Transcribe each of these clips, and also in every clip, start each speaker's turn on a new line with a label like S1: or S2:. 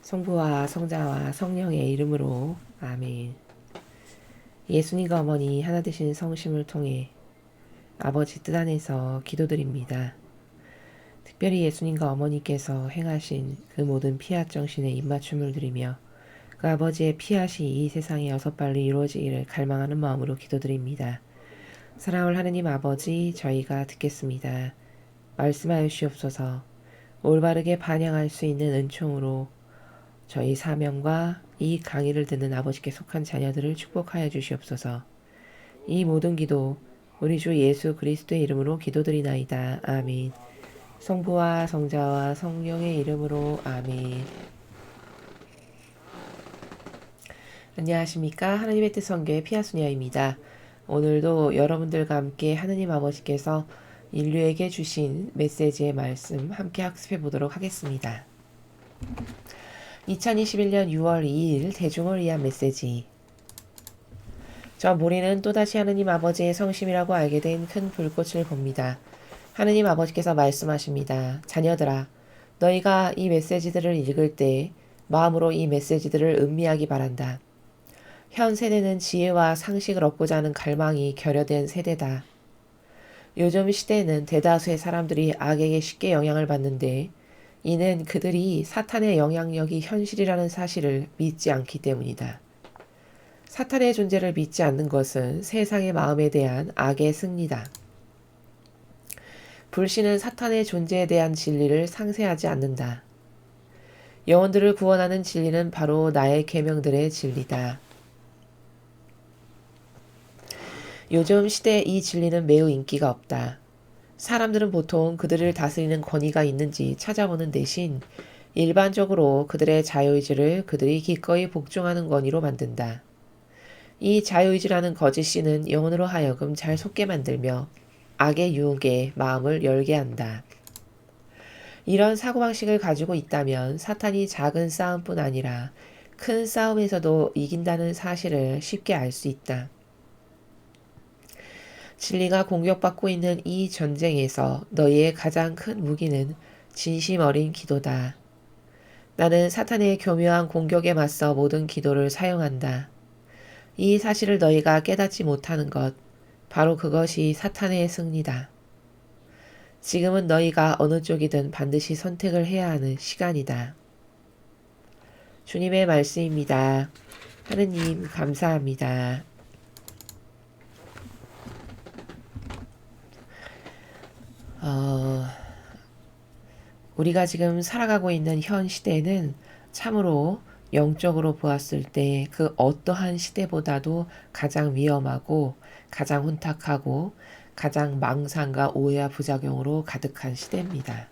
S1: 성부와 성자와 성령의 이름으로 아멘. 예수님과 어머니 하나 되신 성심을 통해 아버지 뜻 안에서 기도드립니다. 특별히 예수님과 어머니께서 행하신 그 모든 피앗 정신에 입맞춤을 드리며 그 아버지의 피앗이 이 세상에 어서 빨리 이루어지기를 갈망하는 마음으로 기도드립니다. 사랑할 하느님 아버지, 저희가 듣겠습니다. 말씀하여 주시옵소서. 올바르게 반영할 수 있는 은총으로 저희 사명과 이 강의를 듣는 아버지께 속한 자녀들을 축복하여 주시옵소서. 이 모든 기도 우리 주 예수 그리스도의 이름으로 기도드리나이다. 아멘. 성부와 성자와 성령의 이름으로 아멘. 안녕하십니까. 하나님의 뜻 선교의 피아소니아입니다. 오늘도 여러분들과 함께 하느님 아버지께서 인류에게 주신 메시지의 말씀 함께 학습해 보도록 하겠습니다. 2021년 6월 2일 대중을 위한 메시지. 저 모리는 또다시 하느님 아버지의 성심이라고 알게 된 큰 불꽃을 봅니다. 하느님 아버지께서 말씀하십니다. 자녀들아, 너희가 이 메시지들을 읽을 때 마음으로 이 메시지들을 음미하기 바란다. 현 세대는 지혜와 상식을 얻고자 하는 갈망이 결여된 세대다. 요즘 시대에는 대다수의 사람들이 악에게 쉽게 영향을 받는데 이는 그들이 사탄의 영향력이 현실이라는 사실을 믿지 않기 때문이다. 사탄의 존재를 믿지 않는 것은 세상의 마음에 대한 악의 승리다. 불신은 사탄의 존재에 대한 진리를 상쇄하지 않는다. 영혼들을 구원하는 진리는 바로 나의 계명들의 진리다. 요즘 시대의 이 진리는 매우 인기가 없다. 사람들은 보통 그들을 다스리는 권위가 있는지 찾아보는 대신 일반적으로 그들의 자유의지를 그들이 기꺼이 복종하는 권위로 만든다. 이 자유의지라는 거짓신은 영혼으로 하여금 잘 속게 만들며 악의 유혹에 마음을 열게 한다. 이런 사고방식을 가지고 있다면 사탄이 작은 싸움뿐 아니라 큰 싸움에서도 이긴다는 사실을 쉽게 알 수 있다. 진리가 공격받고 있는 이 전쟁에서 너희의 가장 큰 무기는 진심 어린 기도다. 나는 사탄의 교묘한 공격에 맞서 모든 기도를 사용한다. 이 사실을 너희가 깨닫지 못하는 것, 바로 그것이 사탄의 승리다. 지금은 너희가 어느 쪽이든 반드시 선택을 해야 하는 시간이다. 주님의 말씀입니다. 하느님 감사합니다. 우리가 지금 살아가고 있는 현 시대는 참으로 영적으로 보았을 때 그 어떠한 시대보다도 가장 위험하고 가장 혼탁하고 가장 망상과 오해와 부작용으로 가득한 시대입니다.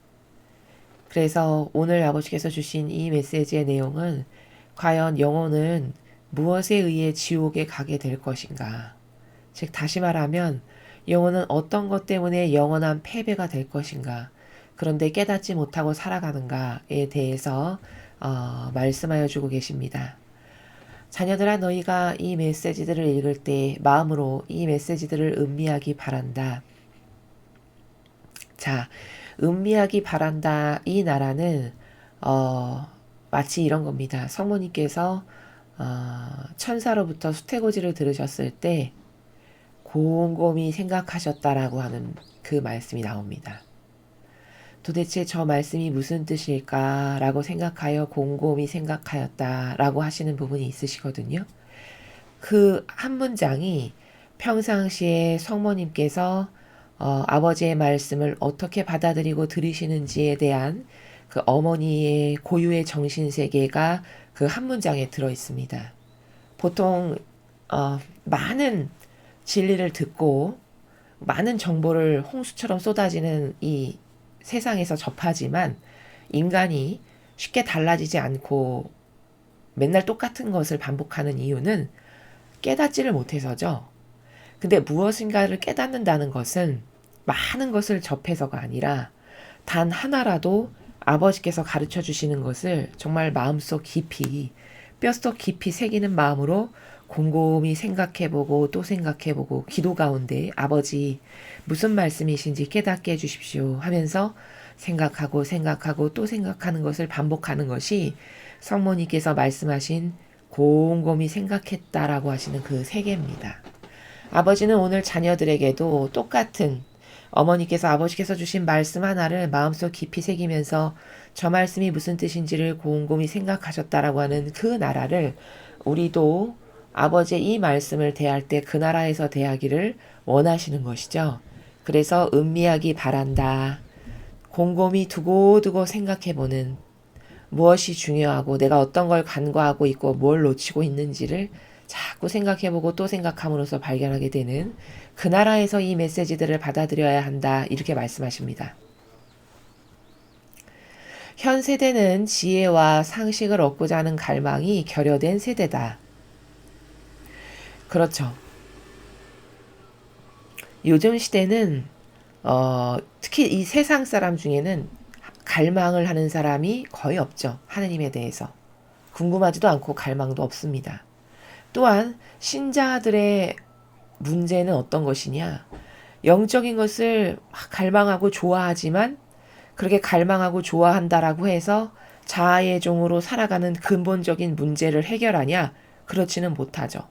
S1: 그래서 오늘 아버지께서 주신 이 메시지의 내용은 과연 영혼은 무엇에 의해 지옥에 가게 될 것인가? 즉 다시 말하면 영혼은 어떤 것 때문에 영원한 패배가 될 것인가? 그런데 깨닫지 못하고 살아가는가에 대해서 말씀하여 주고 계십니다. 자녀들아, 너희가 이 메시지들을 읽을 때 마음으로 이 메시지들을 음미하기 바란다. 자, 음미하기 바란다. 이 나라는 마치 이런 겁니다. 성모님께서 천사로부터 수태고지를 들으셨을 때 곰곰이 생각하셨다라고 하는 그 말씀이 나옵니다. 도대체 저 말씀이 무슨 뜻일까라고 생각하여 곰곰이 생각하였다라고 하시는 부분이 있으시거든요. 그 한 문장이 평상시에 성모님께서 아버지의 말씀을 어떻게 받아들이고 들으시는지에 대한 그 어머니의 고유의 정신세계가 그 한 문장에 들어 있습니다. 보통 많은 진리를 듣고 많은 정보를 홍수처럼 쏟아지는 이 세상에서 접하지만 인간이 쉽게 달라지지 않고 맨날 똑같은 것을 반복하는 이유는 깨닫지를 못해서죠. 근데 무엇인가를 깨닫는다는 것은 많은 것을 접해서가 아니라 단 하나라도 아버지께서 가르쳐 주시는 것을 정말 마음속 깊이, 뼛속 깊이 새기는 마음으로 곰곰이 생각해보고 또 생각해보고 기도 가운데 아버지 무슨 말씀이신지 깨닫게 해주십시오 하면서 생각하고 또 생각하는 것을 반복하는 것이 성모님께서 말씀하신 곰곰이 생각했다라고 하시는 그 세 개입니다. 아버지는 오늘 자녀들에게도 똑같은 어머니께서 아버지께서 주신 말씀 하나를 마음속 깊이 새기면서 저 말씀이 무슨 뜻인지를 곰곰이 생각하셨다라고 하는 그 나라를 우리도 아버지의 이 말씀을 대할 때 그 나라에서 대하기를 원하시는 것이죠. 그래서 음미하기 바란다. 곰곰이 두고두고 생각해보는 무엇이 중요하고 내가 어떤 걸 간과하고 있고 뭘 놓치고 있는지를 자꾸 생각해보고 또 생각함으로써 발견하게 되는 그 나라에서 이 메시지들을 받아들여야 한다. 이렇게 말씀하십니다. 현 세대는 지혜와 상식을 얻고자 하는 갈망이 결여된 세대다. 그렇죠. 요즘 시대는 특히 이 세상 사람 중에는 갈망을 하는 사람이 거의 없죠. 하느님에 대해서. 궁금하지도 않고 갈망도 없습니다. 또한 신자들의 문제는 어떤 것이냐. 영적인 것을 갈망하고 좋아하지만 그렇게 갈망하고 좋아한다라고 해서 자아의 종으로 살아가는 근본적인 문제를 해결하냐? 그렇지는 못하죠.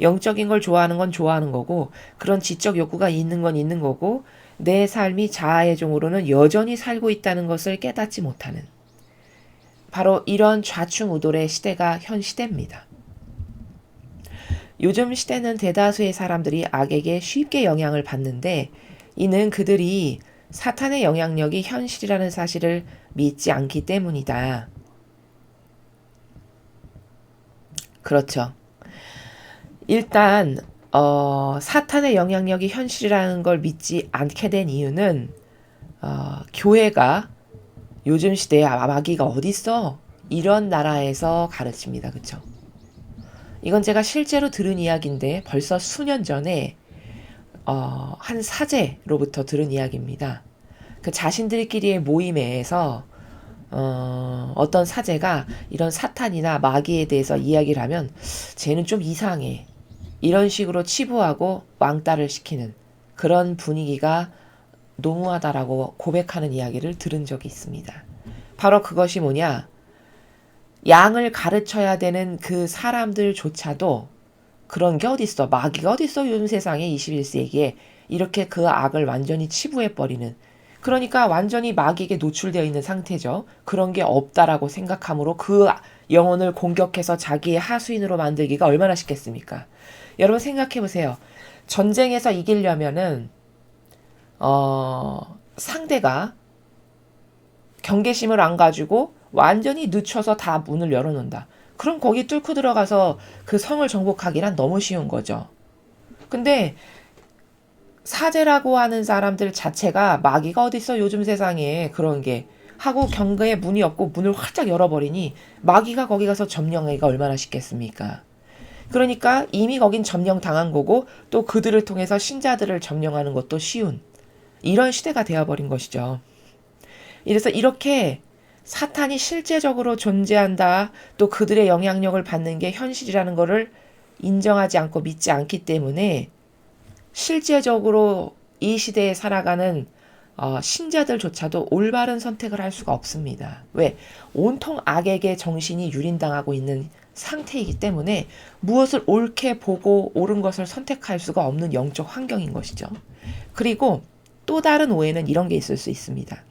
S1: 영적인 걸 좋아하는 건 좋아하는 거고 그런 지적 욕구가 있는 건 있는 거고 내 삶이 자아의 종으로는 여전히 살고 있다는 것을 깨닫지 못하는 바로 이런 좌충우돌의 시대가 현 시대입니다. 요즘 시대는 대다수의 사람들이 악에게 쉽게 영향을 받는데 이는 그들이 사탄의 영향력이 현실이라는 사실을 믿지 않기 때문이다. 그렇죠. 일단 사탄의 영향력이 현실이라는 걸 믿지 않게 된 이유는 교회가 요즘 시대에 마귀가 어딨어? 이런 나라에서 가르칩니다. 그렇죠? 이건 제가 실제로 들은 이야기인데 벌써 수년 전에 한 사제로부터 들은 이야기입니다. 그 자신들끼리의 모임에서 어떤 사제가 이런 사탄이나 마귀에 대해서 이야기를 하면 쟤는 좀 이상해. 이런 식으로 치부하고 왕따를 시키는 그런 분위기가 농후하다라고 고백하는 이야기를 들은 적이 있습니다. 바로 그것이 뭐냐? 양을 가르쳐야 되는 그 사람들조차도 그런 게 어딨어. 마귀가 어딨어. 요즘 세상에 21세기에 이렇게 그 악을 완전히 치부해버리는 그러니까 완전히 마귀에게 노출되어 있는 상태죠. 그런 게 없다라고 생각함으로 그 영혼을 공격해서 자기의 하수인으로 만들기가 얼마나 쉽겠습니까? 여러분 생각해보세요. 전쟁에서 이기려면은 상대가 경계심을 안 가지고 완전히 늦춰서 다 문을 열어놓는다. 그럼 거기 뚫고 들어가서 그 성을 정복하기란 너무 쉬운 거죠. 근데 사제라고 하는 사람들 자체가 마귀가 어딨어 요즘 세상에 그런 게 하고 경계에 문이 없고 문을 활짝 열어버리니 마귀가 거기 가서 점령하기가 얼마나 쉽겠습니까? 그러니까 이미 거긴 점령당한 거고 또 그들을 통해서 신자들을 점령하는 것도 쉬운 이런 시대가 되어버린 것이죠. 이래서 이렇게 사탄이 실제적으로 존재한다 또 그들의 영향력을 받는 게 현실이라는 것을 인정하지 않고 믿지 않기 때문에 실제적으로 이 시대에 살아가는 신자들조차도 올바른 선택을 할 수가 없습니다. 왜? 온통 악에게 정신이 유린당하고 있는 상태이기 때문에 무엇을 옳게 보고 옳은 것을 선택할 수가 없는 영적 환경인 것이죠. 그리고 또 다른 오해는 이런 게 있을 수 있습니다.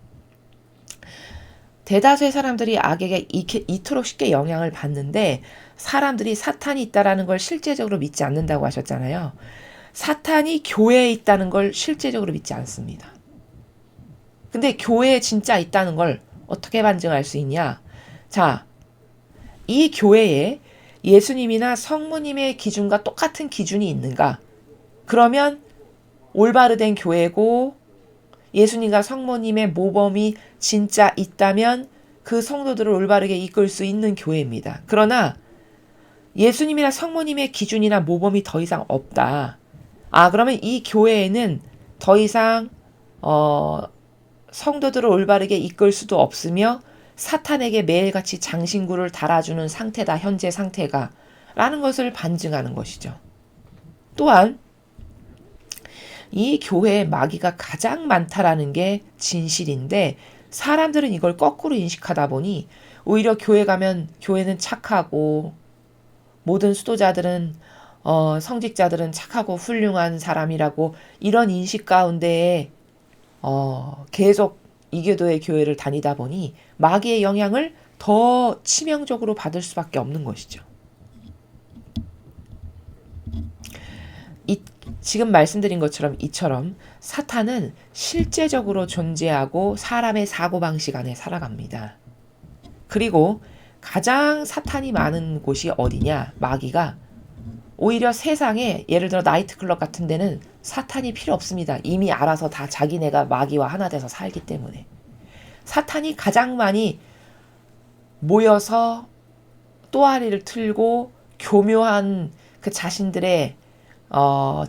S1: 대다수의 사람들이 악에게 이토록 쉽게 영향을 받는데 사람들이 사탄이 있다는 걸 실제적으로 믿지 않는다고 하셨잖아요. 사탄이 교회에 있다는 걸 실제적으로 믿지 않습니다. 근데 교회에 진짜 있다는 걸 어떻게 반증할 수 있냐? 자, 이 교회에 예수님이나 성모님의 기준과 똑같은 기준이 있는가? 그러면 올바르된 교회고 예수님과 성모님의 모범이 진짜 있다면 그 성도들을 올바르게 이끌 수 있는 교회입니다. 그러나 예수님이나 성모님의 기준이나 모범이 더 이상 없다. 그러면 이 교회에는 더 이상 성도들을 올바르게 이끌 수도 없으며 사탄에게 매일같이 장신구를 달아주는 상태다. 현재 상태가 라는 것을 반증하는 것이죠. 또한 이 교회에 마귀가 가장 많다라는 게 진실인데 사람들은 이걸 거꾸로 인식하다 보니 오히려 교회 가면 교회는 착하고 모든 수도자들은 성직자들은 착하고 훌륭한 사람이라고 이런 인식 가운데에 계속 이교도의 교회를 다니다 보니 마귀의 영향을 더 치명적으로 받을 수밖에 없는 것이죠. 지금 말씀드린 것처럼 이처럼 사탄은 실제적으로 존재하고 사람의 사고방식 안에 살아갑니다. 그리고 가장 사탄이 많은 곳이 어디냐? 마귀가 오히려 세상에 예를 들어 나이트클럽 같은 데는 사탄이 필요 없습니다. 이미 알아서 다 자기네가 마귀와 하나 돼서 살기 때문에. 사탄이 가장 많이 모여서 또아리를 틀고 교묘한 그 자신들의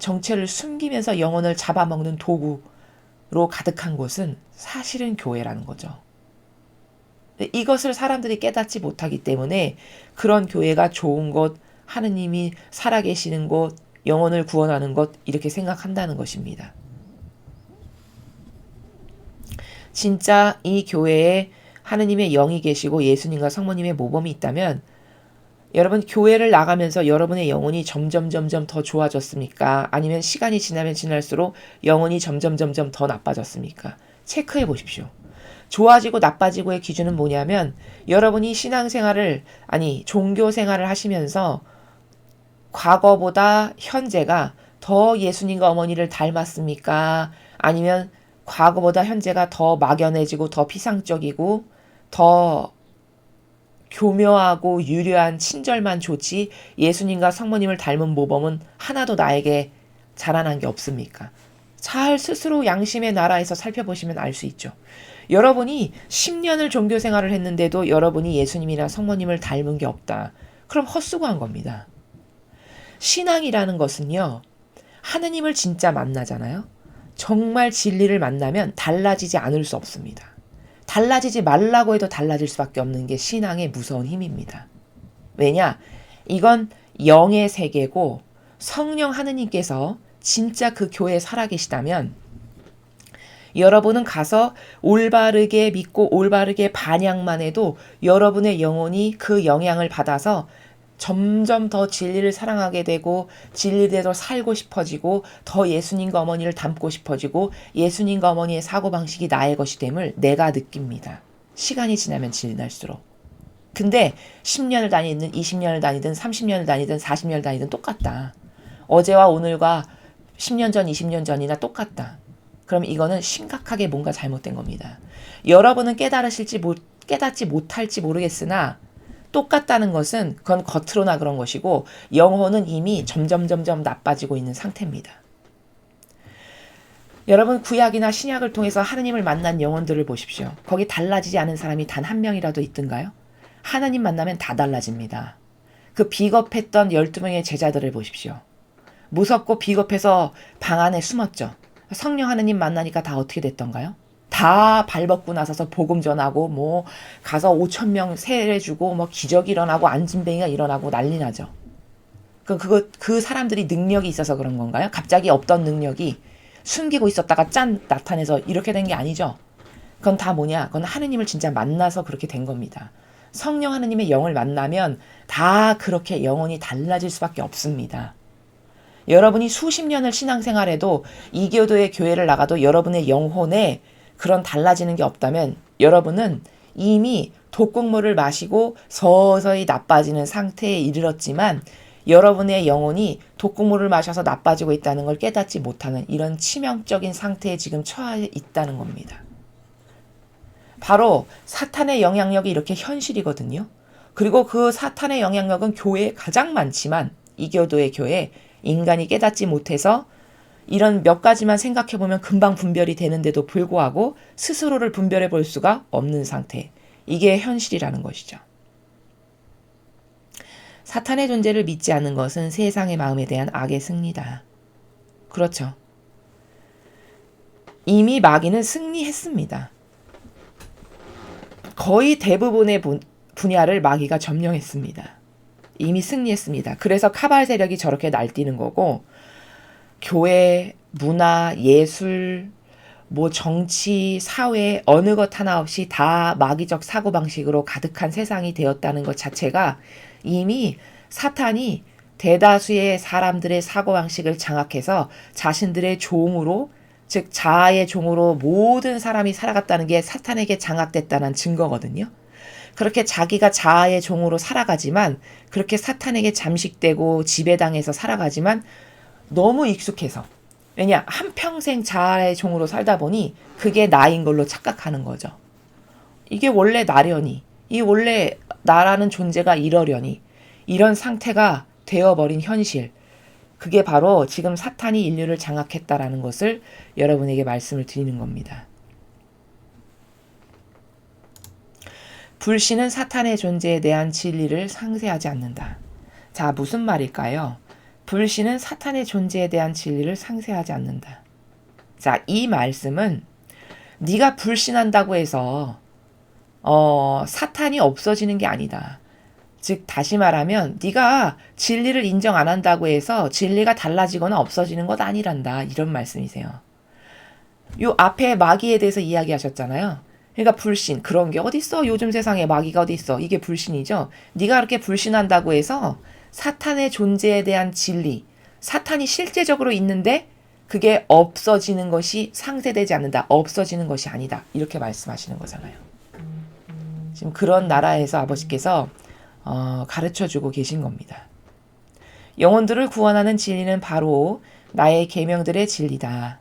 S1: 정체를 숨기면서 영혼을 잡아먹는 도구로 가득한 곳은 사실은 교회라는 거죠. 이것을 사람들이 깨닫지 못하기 때문에 그런 교회가 좋은 곳, 하느님이 살아계시는 곳, 영혼을 구원하는 것 이렇게 생각한다는 것입니다. 진짜 이 교회에 하느님의 영이 계시고 예수님과 성모님의 모범이 있다면 여러분 교회를 나가면서 여러분의 영혼이 점점 더 좋아졌습니까? 아니면 시간이 지나면 지날수록 영혼이 점점 더 나빠졌습니까? 체크해 보십시오. 좋아지고 나빠지고의 기준은 뭐냐면 여러분이 신앙생활을 종교 생활을 하시면서 과거보다 현재가 더 예수님과 어머니를 닮았습니까? 아니면 과거보다 현재가 더 막연해지고 더 피상적이고 더 교묘하고 유려한 친절만 좋지 예수님과 성모님을 닮은 모범은 하나도 나에게 자라난 게 없습니까? 잘 스스로 양심의 나라에서 살펴보시면 알 수 있죠. 여러분이 10년을 종교 생활을 했는데도 여러분이 예수님이나 성모님을 닮은 게 없다. 그럼 헛수고한 겁니다. 신앙이라는 것은요. 하느님을 진짜 만나잖아요. 정말 진리를 만나면 달라지지 않을 수 없습니다. 달라지지 말라고 해도 달라질 수밖에 없는 게 신앙의 무서운 힘입니다. 왜냐? 이건 영의 세계고 성령 하느님께서 진짜 그 교회에 살아계시다면 여러분은 가서 올바르게 믿고 올바르게 반향만 해도 여러분의 영혼이 그 영향을 받아서 점점 더 진리를 사랑하게 되고 진리대로 살고 싶어지고 더 예수님과 어머니를 닮고 싶어지고 예수님과 어머니의 사고방식이 나의 것이 됨을 내가 느낍니다. 시간이 지나면 지날수록. 근데 10년을 다니든 20년을 다니든 30년을 다니든 40년을 다니든 똑같다. 어제와 오늘과 10년 전 20년 전이나 똑같다. 그럼 이거는 심각하게 뭔가 잘못된 겁니다. 여러분은 깨닫지 못할지 모르겠으나 똑같다는 것은 그건 겉으로나 그런 것이고 영혼은 이미 점점 나빠지고 있는 상태입니다. 여러분 구약이나 신약을 통해서 하느님을 만난 영혼들을 보십시오. 거기 달라지지 않은 사람이 단 한 명이라도 있던가요? 하나님 만나면 다 달라집니다. 그 비겁했던 12명의 제자들을 보십시오. 무섭고 비겁해서 방 안에 숨었죠. 성령 하느님 만나니까 다 어떻게 됐던가요? 다 발벗고 나서서 복음 전하고 가서 5,000명 세례주고 기적이 일어나고 안진뱅이가 일어나고 난리 나죠. 그 사람들이 능력이 있어서 그런 건가요? 갑자기 없던 능력이 숨기고 있었다가 짠 나타내서 이렇게 된 게 아니죠. 그건 다 뭐냐? 그건 하느님을 진짜 만나서 그렇게 된 겁니다. 성령 하느님의 영을 만나면 다 그렇게 영혼이 달라질 수밖에 없습니다. 여러분이 수십 년을 신앙생활해도 이교도의 교회를 나가도 여러분의 영혼에 그런 달라지는 게 없다면 여러분은 이미 독국물을 마시고 서서히 나빠지는 상태에 이르렀지만 여러분의 영혼이 독국물을 마셔서 나빠지고 있다는 걸 깨닫지 못하는 이런 치명적인 상태에 지금 처해 있다는 겁니다. 바로 사탄의 영향력이 이렇게 현실이거든요. 그리고 그 사탄의 영향력은 교회에 가장 많지만 이교도의 교회에 인간이 깨닫지 못해서 이런 몇 가지만 생각해보면 금방 분별이 되는데도 불구하고 스스로를 분별해 볼 수가 없는 상태. 이게 현실이라는 것이죠. 사탄의 존재를 믿지 않는 것은 세상의 마음에 대한 악의 승리다. 그렇죠. 이미 마귀는 승리했습니다. 거의 대부분의 분야를 마귀가 점령했습니다. 이미 승리했습니다. 그래서 카발 세력이 저렇게 날뛰는 거고 교회, 문화, 예술, 뭐 정치, 사회 어느 것 하나 없이 다 마귀적 사고방식으로 가득한 세상이 되었다는 것 자체가 이미 사탄이 대다수의 사람들의 사고방식을 장악해서 자신들의 종으로, 즉 자아의 종으로 모든 사람이 살아갔다는 게 사탄에게 장악됐다는 증거거든요. 그렇게 자기가 자아의 종으로 살아가지만, 그렇게 사탄에게 잠식되고 지배당해서 살아가지만 너무 익숙해서, 왜냐 한평생 자아의 종으로 살다 보니 그게 나인 걸로 착각하는 거죠. 이게 원래 나려니, 이 원래 나라는 존재가 이러려니, 이런 상태가 되어버린 현실, 그게 바로 지금 사탄이 인류를 장악했다라는 것을 여러분에게 말씀을 드리는 겁니다. 불신은 사탄의 존재에 대한 진리를 상쇄하지 않는다. 자, 무슨 말일까요? 불신은 사탄의 존재에 대한 진리를 상쇄하지 않는다. 자, 이 말씀은 네가 불신한다고 해서 사탄이 없어지는 게 아니다. 즉 다시 말하면 네가 진리를 인정 안 한다고 해서 진리가 달라지거나 없어지는 것 아니란다. 이런 말씀이세요. 요 앞에 마귀에 대해서 이야기하셨잖아요. 그러니까 불신, 그런 게 어딨어? 요즘 세상에 마귀가 어딨어? 이게 불신이죠. 네가 그렇게 불신한다고 해서 사탄의 존재에 대한 진리, 사탄이 실제적으로 있는데 그게 없어지는 것이 상쇄되지 않는다. 없어지는 것이 아니다. 이렇게 말씀하시는 거잖아요. 지금 그런 나라에서 아버지께서 가르쳐주고 계신 겁니다. 영혼들을 구원하는 진리는 바로 나의 계명들의 진리다.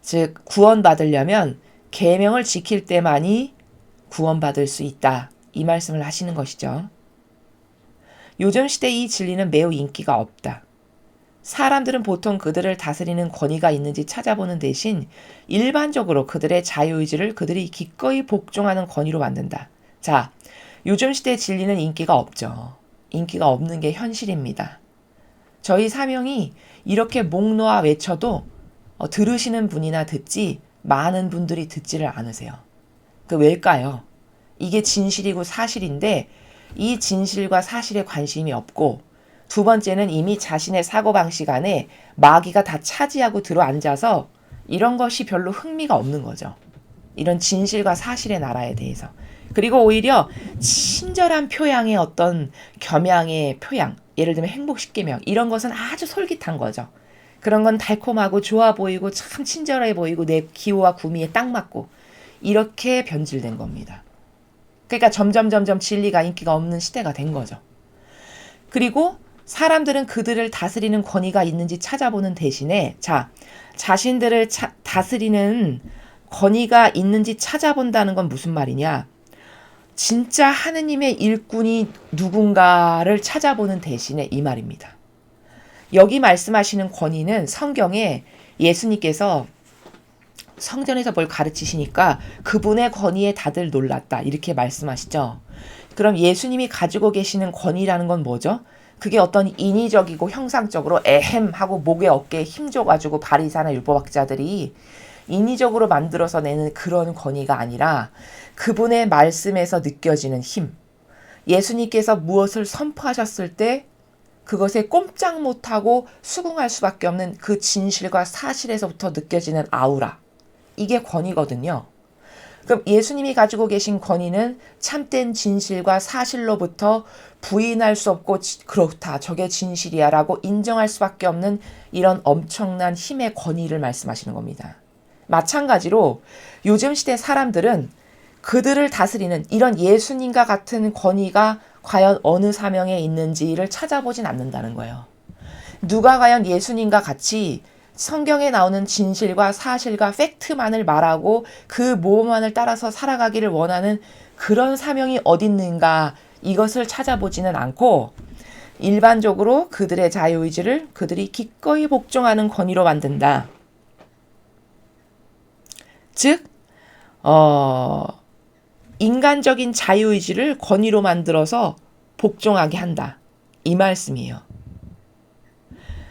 S1: 즉 구원받으려면 계명을 지킬 때만이 구원받을 수 있다. 이 말씀을 하시는 것이죠. 요즘 시대 이 진리는 매우 인기가 없다. 사람들은 보통 그들을 다스리는 권위가 있는지 찾아보는 대신 일반적으로 그들의 자유의지를 그들이 기꺼이 복종하는 권위로 만든다. 자, 요즘 시대의 진리는 인기가 없죠. 인기가 없는 게 현실입니다. 저희 사명이 이렇게 목 놓아 외쳐도 들으시는 분이나 듣지 많은 분들이 듣지를 않으세요. 그 왜일까요? 이게 진실이고 사실인데 이 진실과 사실에 관심이 없고, 두 번째는 이미 자신의 사고방식 안에 마귀가 다 차지하고 들어앉아서 이런 것이 별로 흥미가 없는 거죠. 이런 진실과 사실의 나라에 대해서. 그리고 오히려 친절한 표양의 어떤 겸양의 표양, 예를 들면 행복십계명, 이런 것은 아주 솔깃한 거죠. 그런 건 달콤하고 좋아 보이고 참 친절해 보이고 내 기호와 구미에 딱 맞고, 이렇게 변질된 겁니다. 그러니까 점점 진리가 인기가 없는 시대가 된 거죠. 그리고 사람들은 그들을 다스리는 권위가 있는지 찾아보는 대신에, 자, 자신들을 다스리는 권위가 있는지 찾아본다는 건 무슨 말이냐? 진짜 하느님의 일꾼이 누군가를 찾아보는 대신에 이 말입니다. 여기 말씀하시는 권위는 성경에 예수님께서 성전에서 뭘 가르치시니까 그분의 권위에 다들 놀랐다. 이렇게 말씀하시죠. 그럼 예수님이 가지고 계시는 권위라는 건 뭐죠? 그게 어떤 인위적이고 형상적으로 에헴 하고 목에 어깨에 힘줘가지고 바리새나 율법학자들이 인위적으로 만들어서 내는 그런 권위가 아니라 그분의 말씀에서 느껴지는 힘. 예수님께서 무엇을 선포하셨을 때 그것에 꼼짝 못하고 수긍할 수밖에 없는 그 진실과 사실에서부터 느껴지는 아우라. 이게 권위거든요. 그럼 예수님이 가지고 계신 권위는 참된 진실과 사실로부터 부인할 수 없고 그렇다, 저게 진실이야 라고 인정할 수밖에 없는 이런 엄청난 힘의 권위를 말씀하시는 겁니다. 마찬가지로 요즘 시대 사람들은 그들을 다스리는 이런 예수님과 같은 권위가 과연 어느 사명에 있는지를 찾아보진 않는다는 거예요. 누가 과연 예수님과 같이 성경에 나오는 진실과 사실과 팩트만을 말하고 그 모험만을 따라서 살아가기를 원하는 그런 사명이 어딨는가, 이것을 찾아보지는 않고 일반적으로 그들의 자유의지를 그들이 기꺼이 복종하는 권위로 만든다. 즉 인간적인 자유의지를 권위로 만들어서 복종하게 한다. 이 말씀이에요.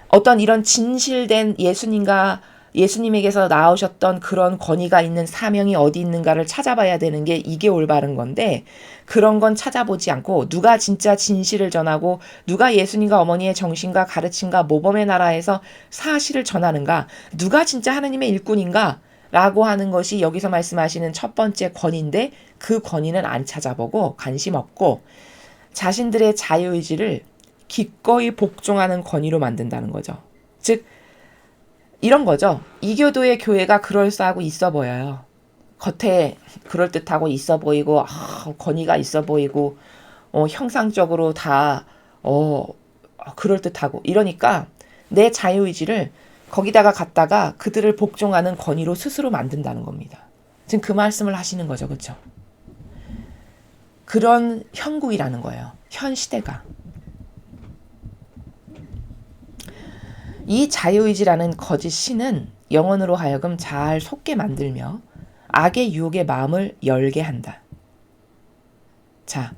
S1: 어떤 이런 진실된 예수님과 예수님에게서 나오셨던 그런 권위가 있는 사명이 어디 있는가를 찾아봐야 되는 게 이게 올바른 건데 그런 건 찾아보지 않고 누가 진짜 진실을 전하고 누가 예수님과 어머니의 정신과 가르침과 모범의 나라에서 사실을 전하는가 누가 진짜 하느님의 일꾼인가 라고 하는 것이 여기서 말씀하시는 첫 번째 권위인데 그 권위는 안 찾아보고 관심 없고 자신들의 자유의지를 기꺼이 복종하는 권위로 만든다는 거죠. 즉 이런 거죠. 이교도의 교회가 그럴싸하고 있어 보여요. 겉에 그럴듯하고 있어 보이고 권위가 있어 보이고 형상적으로 다 그럴듯하고 이러니까 내 자유의지를 거기다가 갖다가 그들을 복종하는 권위로 스스로 만든다는 겁니다. 지금 그 말씀을 하시는 거죠. 그렇죠? 그런 형국이라는 거예요. 현 시대가. 이 자유의지라는 거짓 신은 영혼으로 하여금 잘 속게 만들며 악의 유혹의 마음을 열게 한다. 자,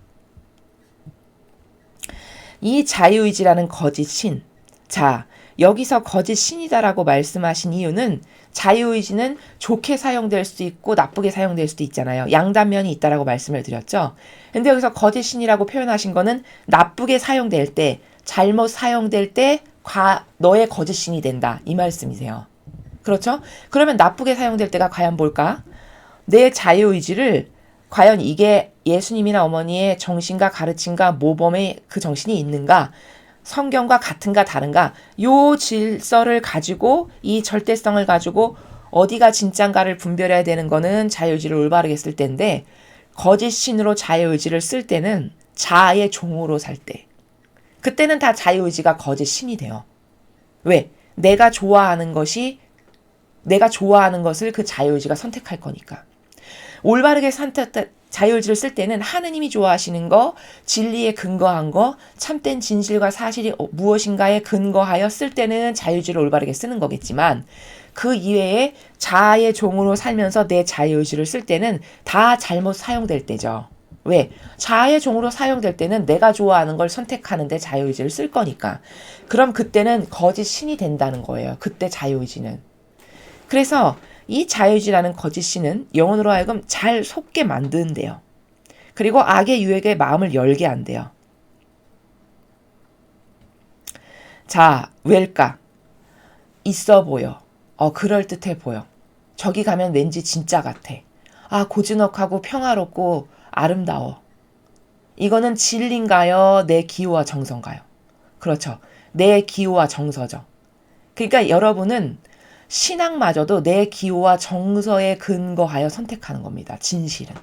S1: 이 자유의지라는 거짓 신. 자, 여기서 거짓 신이다라고 말씀하신 이유는 자유의지는 좋게 사용될 수도 있고 나쁘게 사용될 수도 있잖아요. 양단면이 있다라고 말씀을 드렸죠. 근데 여기서 거짓 신이라고 표현하신 거는 나쁘게 사용될 때, 잘못 사용될 때 너의 거짓 신이 된다. 이 말씀이세요. 그렇죠? 그러면 나쁘게 사용될 때가 과연 뭘까? 내 자유의지를 과연 이게 예수님이나 어머니의 정신과 가르침과 모범의 그 정신이 있는가? 성경과 같은가 다른가? 요 질서를 가지고 이 절대성을 가지고 어디가 진짠가를 분별해야 되는 거는 자유의지를 올바르게 쓸 때인데 거짓 신으로 자유의지를 쓸 때는 자아의 종으로 살 때. 그때는 다 자유의지가 거짓 신이 돼요. 왜? 내가 좋아하는 것을 그 자유의지가 선택할 거니까. 올바르게 자유의지를 쓸 때는 하느님이 좋아하시는 거, 진리에 근거한 거, 참된 진실과 사실이 무엇인가에 근거하여 쓸 때는 자유의지를 올바르게 쓰는 거겠지만 그 이외에 자아의 종으로 살면서 내 자유의지를 쓸 때는 다 잘못 사용될 때죠. 왜? 자아의 종으로 사용될 때는 내가 좋아하는 걸 선택하는데 자유의지를 쓸 거니까. 그럼 그때는 거짓 신이 된다는 거예요. 그때 자유의지는. 그래서 이 자유의지라는 거짓 신은 영혼으로 하여금 잘 속게 만드는데요. 그리고 악의 유혹에 마음을 열게 한대요. 자, 왜일까? 있어 보여. 그럴듯해 보여. 저기 가면 왠지 진짜 같아. 고즈넉하고 평화롭고 아름다워. 이거는 진리인가요? 내 기호와 정서인가요? 그렇죠. 내 기호와 정서죠. 그러니까 여러분은 신앙마저도 내 기호와 정서에 근거하여 선택하는 겁니다. 진실은.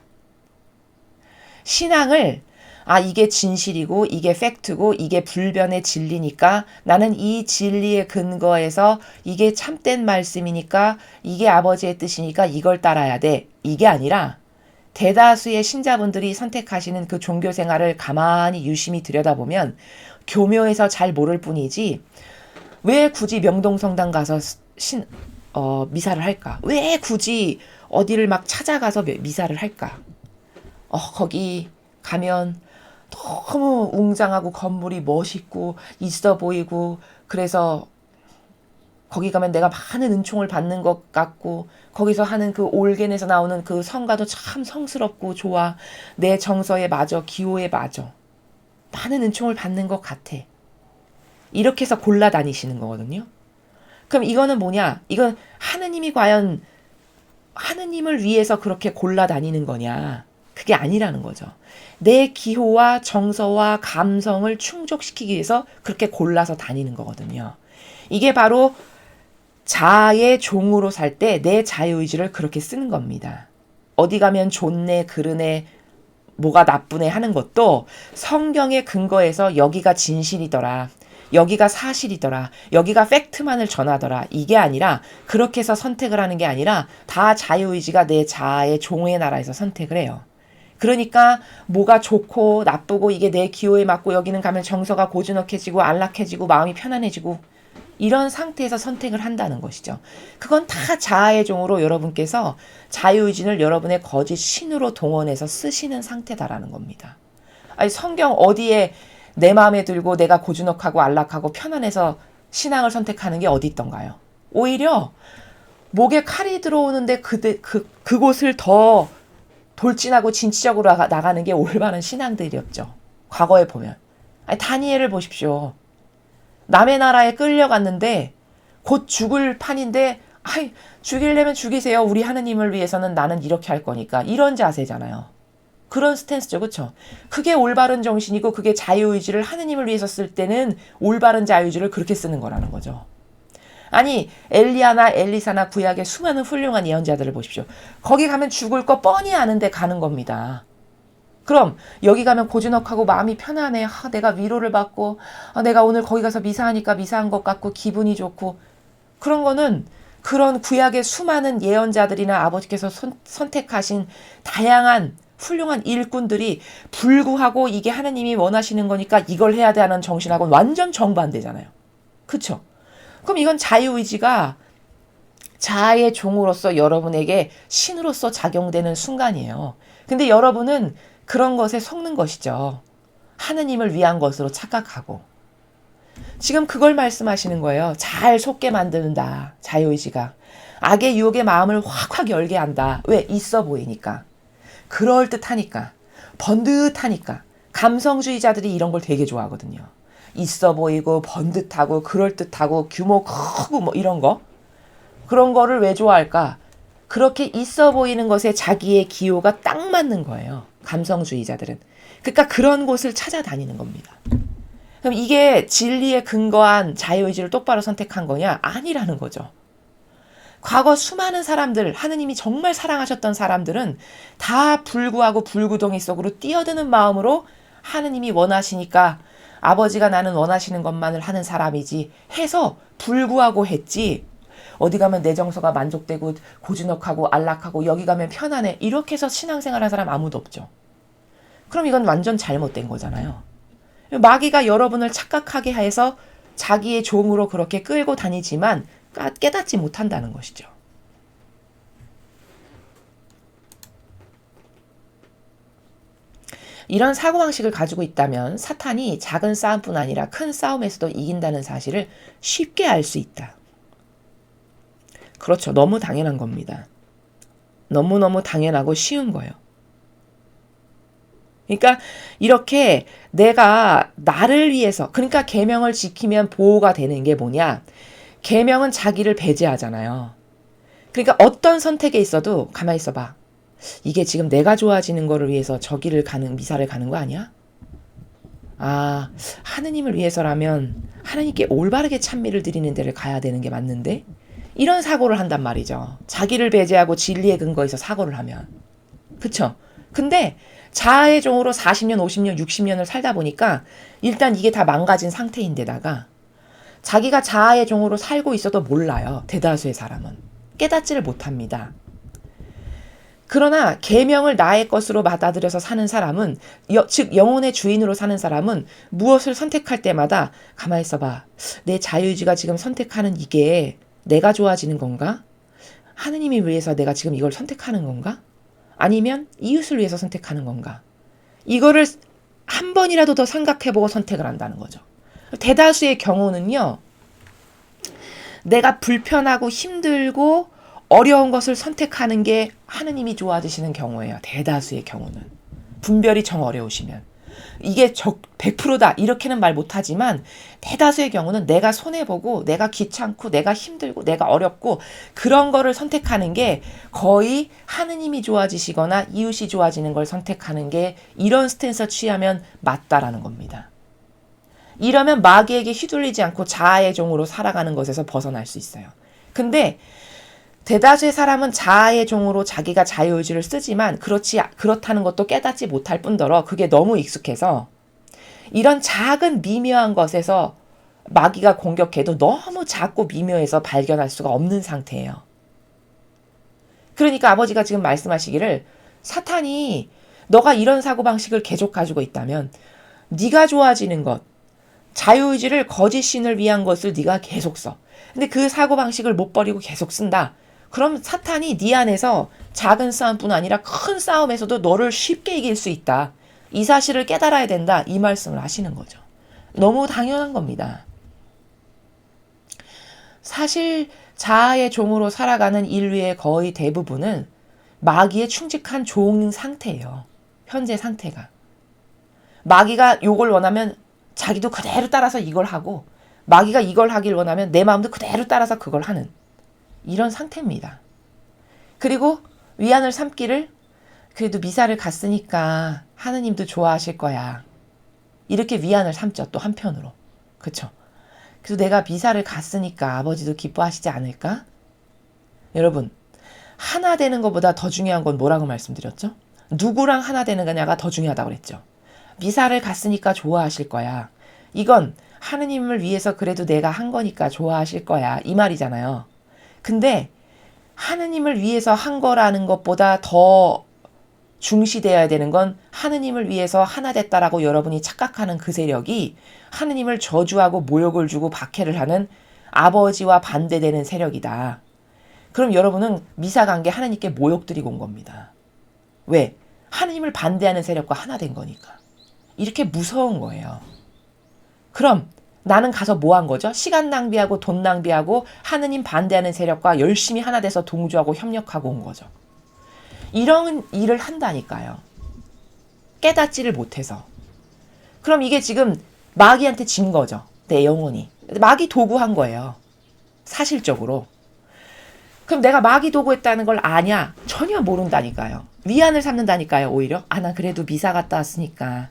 S1: 신앙을 이게 진실이고 이게 팩트고 이게 불변의 진리니까 나는 이 진리에 근거해서 이게 참된 말씀이니까 이게 아버지의 뜻이니까 이걸 따라야 돼. 이게 아니라 대다수의 신자분들이 선택하시는 그 종교 생활을 가만히 유심히 들여다보면 교묘해서 잘 모를 뿐이지 왜 굳이 명동성당 가서 미사를 할까? 왜 굳이 어디를 막 찾아가서 미사를 할까? 거기 가면 너무 웅장하고 건물이 멋있고 있어 보이고 그래서 거기 가면 내가 많은 은총을 받는 것 같고 거기서 하는 그 올겐에서 나오는 그 성가도 참 성스럽고 좋아. 내 정서에 맞아. 기호에 맞아. 많은 은총을 받는 것 같아. 이렇게 해서 골라 다니시는 거거든요. 그럼 이거는 뭐냐? 이건 하느님이 과연 하느님을 위해서 그렇게 골라 다니는 거냐? 그게 아니라는 거죠. 내 기호와 정서와 감성을 충족시키기 위해서 그렇게 골라서 다니는 거거든요. 이게 바로 자아의 종으로 살 때 내 자유의지를 그렇게 쓰는 겁니다. 어디 가면 좋네, 그르네, 뭐가 나쁘네 하는 것도 성경에 근거해서 여기가 진실이더라. 여기가 사실이더라. 여기가 팩트만을 전하더라. 이게 아니라 그렇게 해서 선택을 하는 게 아니라 다 자유의지가 내 자아의 종의 나라에서 선택을 해요. 그러니까 뭐가 좋고 나쁘고 이게 내 기호에 맞고 여기는 가면 정서가 고즈넉해지고 안락해지고 마음이 편안해지고 이런 상태에서 선택을 한다는 것이죠. 그건 다 자아의 종으로 여러분께서 자유의지를 여러분의 거짓 신으로 동원해서 쓰시는 상태다라는 겁니다. 아니 성경 어디에 내 마음에 들고 내가 고즈넉하고 안락하고 편안해서 신앙을 선택하는 게 어디 있던가요? 오히려 목에 칼이 들어오는데 그곳을 더 돌진하고 진취적으로 나가는 게 올바른 신앙들이었죠. 과거에 보면. 아니, 다니엘을 보십시오. 남의 나라에 끌려갔는데 곧 죽을 판인데 아이, 죽이려면 죽이세요. 우리 하느님을 위해서는 나는 이렇게 할 거니까. 이런 자세잖아요. 그런 스탠스죠. 그렇죠? 그게 올바른 정신이고 그게 자유의지를 하느님을 위해서 쓸 때는 올바른 자유의지를 그렇게 쓰는 거라는 거죠. 아니 엘리야나 엘리사나 구약의 수많은 훌륭한 예언자들을 보십시오. 거기 가면 죽을 거 뻔히 아는데 가는 겁니다. 그럼 여기 가면 고즈넉하고 마음이 편안해. 내가 위로를 받고 내가 오늘 거기 가서 미사하니까 미사한 것 같고 기분이 좋고 그런 거는 그런 구약의 수많은 예언자들이나 아버지께서 선택하신 다양한 훌륭한 일꾼들이 불구하고 이게 하나님이 원하시는 거니까 이걸 해야 돼 하는 정신하고는 완전 정반대잖아요. 그쵸? 그럼 이건 자유의지가 자아의 종으로서 여러분에게 신으로서 작용되는 순간이에요. 근데 여러분은 그런 것에 속는 것이죠. 하느님을 위한 것으로 착각하고. 지금 그걸 말씀하시는 거예요. 잘 속게 만드는다. 자유의지가. 악의 유혹의 마음을 확확 열게 한다. 왜? 있어 보이니까. 그럴듯하니까. 번듯하니까. 감성주의자들이 이런 걸 되게 좋아하거든요. 있어 보이고 번듯하고 그럴듯하고 규모 크고 뭐 이런 거. 그런 거를 왜 좋아할까? 그렇게 있어 보이는 것에 자기의 기호가 딱 맞는 거예요. 감성주의자들은. 그러니까 그런 곳을 찾아다니는 겁니다. 그럼 이게 진리에 근거한 자유의지를 똑바로 선택한 거냐? 아니라는 거죠. 과거 수많은 사람들, 하느님이 정말 사랑하셨던 사람들은 다 불구하고 불구덩이 속으로 뛰어드는 마음으로 하느님이 원하시니까 아버지가 나는 원하시는 것만을 하는 사람이지 해서 불구하고 했지. 어디 가면 내 정서가 만족되고 고즈넉하고 안락하고 여기 가면 편안해. 이렇게 해서 신앙생활 한 사람 아무도 없죠. 그럼 이건 완전 잘못된 거잖아요. 마귀가 여러분을 착각하게 해서 자기의 종으로 그렇게 끌고 다니지만 깨닫지 못한다는 것이죠. 이런 사고방식을 가지고 있다면 사탄이 작은 싸움뿐 아니라 큰 싸움에서도 이긴다는 사실을 쉽게 알 수 있다. 그렇죠. 너무 당연한 겁니다. 너무너무 당연하고 쉬운 거예요. 그러니까 이렇게 내가 나를 위해서, 그러니까 계명을 지키면 보호가 되는 게 뭐냐? 계명은 자기를 배제하잖아요. 그러니까 어떤 선택에 있어도 가만히 있어봐. 이게 지금 내가 좋아지는 거를 위해서 저기를 가는, 미사를 가는 거 아니야? 하느님을 위해서라면 하나님께 올바르게 찬미를 드리는 데를 가야 되는 게 맞는데? 이런 사고를 한단 말이죠. 자기를 배제하고 진리에 근거해서 사고를 하면. 그쵸? 근데 자아의 종으로 40년, 50년, 60년을 살다 보니까 일단 이게 다 망가진 상태인데다가 자기가 자아의 종으로 살고 있어도 몰라요. 대다수의 사람은. 깨닫지를 못합니다. 그러나 계명을 나의 것으로 받아들여서 사는 사람은, 즉 영혼의 주인으로 사는 사람은 무엇을 선택할 때마다 가만히 있어봐. 내 자유의지가 지금 선택하는 이게 내가 좋아지는 건가? 하느님이 위해서 내가 지금 이걸 선택하는 건가? 아니면 이웃을 위해서 선택하는 건가? 이거를 한 번이라도 더 생각해보고 선택을 한다는 거죠. 대다수의 경우는요. 내가 불편하고 힘들고 어려운 것을 선택하는 게 하느님이 좋아지시는 경우예요. 대다수의 경우는. 분별이 정 어려우시면. 이게 100%다 이렇게는 말 못하지만 대다수의 경우는 내가 손해보고 내가 귀찮고 내가 힘들고 내가 어렵고 그런 거를 선택하는 게 거의 하느님이 좋아지시거나 이웃이 좋아지는 걸 선택하는 게 이런 스탠스 취하면 맞다라는 겁니다. 이러면 마귀에게 휘둘리지 않고 자아의 종으로 살아가는 것에서 벗어날 수 있어요. 근데 대다수의 사람은 자아의 종으로 자기가 자유의지를 쓰지만 그렇다는 것도 깨닫지 못할 뿐더러 그게 너무 익숙해서 이런 작은 미묘한 것에서 마귀가 공격해도 너무 작고 미묘해서 발견할 수가 없는 상태예요. 그러니까 아버지가 지금 말씀하시기를 사탄이 너가 이런 사고방식을 계속 가지고 있다면 네가 좋아지는 것, 자유의지를 거짓 신을 위한 것을 네가 계속 써. 근데 그 사고방식을 못 버리고 계속 쓴다. 그럼 사탄이 네 안에서 작은 싸움뿐 아니라 큰 싸움에서도 너를 쉽게 이길 수 있다. 이 사실을 깨달아야 된다. 이 말씀을 하시는 거죠. 너무 당연한 겁니다. 사실 자아의 종으로 살아가는 인류의 거의 대부분은 마귀에 충직한 종 상태예요. 현재 상태가. 마귀가 요걸 원하면 자기도 그대로 따라서 이걸 하고, 마귀가 이걸 하길 원하면 내 마음도 그대로 따라서 그걸 하는 이런 상태입니다. 그리고 위안을 삼기를, 그래도 미사를 갔으니까 하느님도 좋아하실 거야. 이렇게 위안을 삼죠. 또 한편으로. 그쵸? 그래서 내가 미사를 갔으니까 아버지도 기뻐하시지 않을까? 여러분, 하나 되는 것보다 더 중요한 건 뭐라고 말씀드렸죠? 누구랑 하나 되는 거냐가 더 중요하다고 그랬죠. 미사를 갔으니까 좋아하실 거야. 이건 하느님을 위해서 그래도 내가 한 거니까 좋아하실 거야. 이 말이잖아요. 근데 하느님을 위해서 한 거라는 것보다 더 중시되어야 되는 건 하느님을 위해서 하나 됐다라고 여러분이 착각하는 그 세력이 하느님을 저주하고 모욕을 주고 박해를 하는 아버지와 반대되는 세력이다. 그럼 여러분은 미사 간 게 하느님께 모욕 드리고 온 겁니다. 왜? 하느님을 반대하는 세력과 하나 된 거니까. 이렇게 무서운 거예요. 그럼 나는 가서 뭐 한 거죠? 시간 낭비하고 돈 낭비하고 하느님 반대하는 세력과 열심히 하나 돼서 동조하고 협력하고 온 거죠. 이런 일을 한다니까요. 깨닫지를 못해서. 그럼 이게 지금 마귀한테 진 거죠. 내 영혼이. 마귀 도구한 거예요. 사실적으로. 그럼 내가 마귀 도구했다는 걸 아냐? 전혀 모른다니까요. 위안을 삼는다니까요. 오히려. 나 그래도 미사 갔다 왔으니까.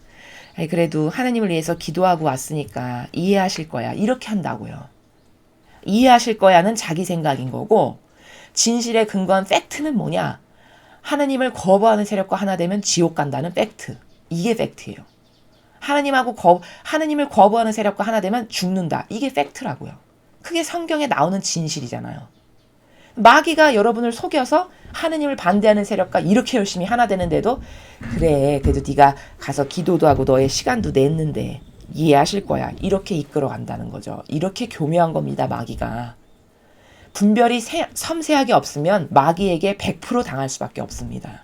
S1: 그래도 하나님을 위해서 기도하고 왔으니까 이해하실 거야. 이렇게 한다고요. 이해하실 거야는 자기 생각인 거고, 진실의 근거한 팩트는 뭐냐? 하나님을 거부하는 세력과 하나 되면 지옥 간다는 팩트. 이게 팩트예요. 하나님을 거부하는 세력과 하나 되면 죽는다. 이게 팩트라고요. 그게 성경에 나오는 진실이잖아요. 마귀가 여러분을 속여서 하느님을 반대하는 세력과 이렇게 열심히 하나 되는데도, 그래 그래도 네가 가서 기도도 하고 너의 시간도 냈는데 이해하실 거야. 이렇게 이끌어 간다는 거죠. 이렇게 교묘한 겁니다. 마귀가. 분별이 섬세하게 없으면 마귀에게 100% 당할 수밖에 없습니다.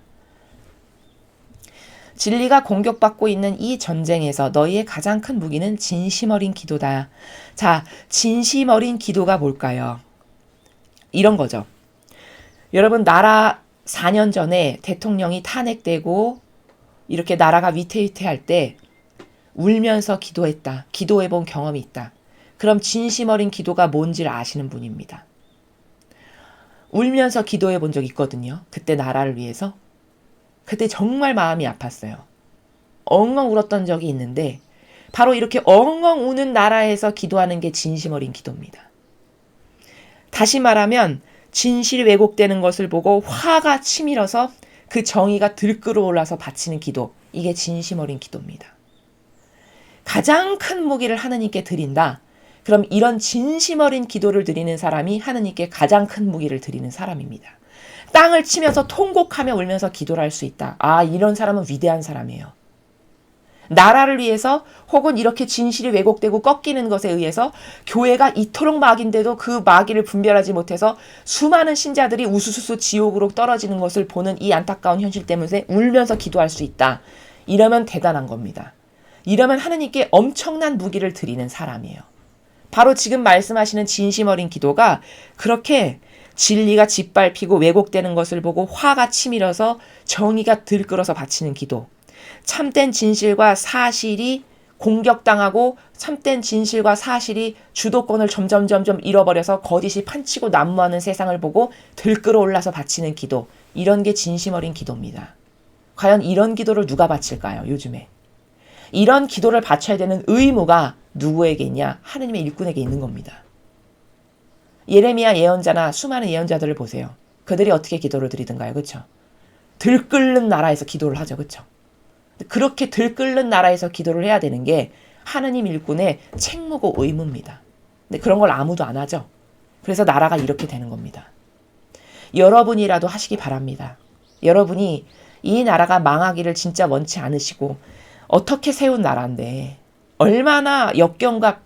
S1: 진리가 공격받고 있는 이 전쟁에서 너희의 가장 큰 무기는 진심 어린 기도다. 자, 진심 어린 기도가 뭘까요? 이런 거죠. 여러분, 나라 4년 전에 대통령이 탄핵되고 이렇게 나라가 위태위태할 때 울면서 기도했다. 기도해본 경험이 있다. 그럼 진심 어린 기도가 뭔지를 아시는 분입니다. 울면서 기도해본 적 있거든요. 그때 나라를 위해서. 그때 정말 마음이 아팠어요. 엉엉 울었던 적이 있는데, 바로 이렇게 엉엉 우는 나라에서 기도하는 게 진심 어린 기도입니다. 다시 말하면 진실이 왜곡되는 것을 보고 화가 치밀어서 그 정의가 들끓어올라서 바치는 기도. 이게 진심 어린 기도입니다. 가장 큰 무기를 하느님께 드린다. 그럼 이런 진심 어린 기도를 드리는 사람이 하느님께 가장 큰 무기를 드리는 사람입니다. 땅을 치면서 통곡하며 울면서 기도를 할 수 있다. 이런 사람은 위대한 사람이에요. 나라를 위해서 혹은 이렇게 진실이 왜곡되고 꺾이는 것에 의해서 교회가 이토록 마귀인데도 그 마귀를 분별하지 못해서 수많은 신자들이 우수수수 지옥으로 떨어지는 것을 보는 이 안타까운 현실 때문에 울면서 기도할 수 있다. 이러면 대단한 겁니다. 이러면 하느님께 엄청난 무기를 드리는 사람이에요. 바로 지금 말씀하시는 진심 어린 기도가 그렇게 진리가 짓밟히고 왜곡되는 것을 보고 화가 치밀어서 정의가 들끓어서 바치는 기도. 참된 진실과 사실이 공격당하고 참된 진실과 사실이 주도권을 점점 잃어버려서 거짓이 판치고 난무하는 세상을 보고 들끓어 올라서 바치는 기도. 이런 게 진심 어린 기도입니다. 과연 이런 기도를 누가 바칠까요? 요즘에. 이런 기도를 바쳐야 되는 의무가 누구에게 있냐? 하느님의 일꾼에게 있는 겁니다. 예레미야 예언자나 수많은 예언자들을 보세요. 그들이 어떻게 기도를 드리던가요? 그렇죠? 들끓는 나라에서 기도를 하죠. 그렇죠? 그렇게 들끓는 나라에서 기도를 해야 되는 게 하느님 일꾼의 책무고 의무입니다. 근데 그런 걸 아무도 안 하죠. 그래서 나라가 이렇게 되는 겁니다. 여러분이라도 하시기 바랍니다. 여러분이 이 나라가 망하기를 진짜 원치 않으시고 어떻게 세운 나라인데 얼마나 역경과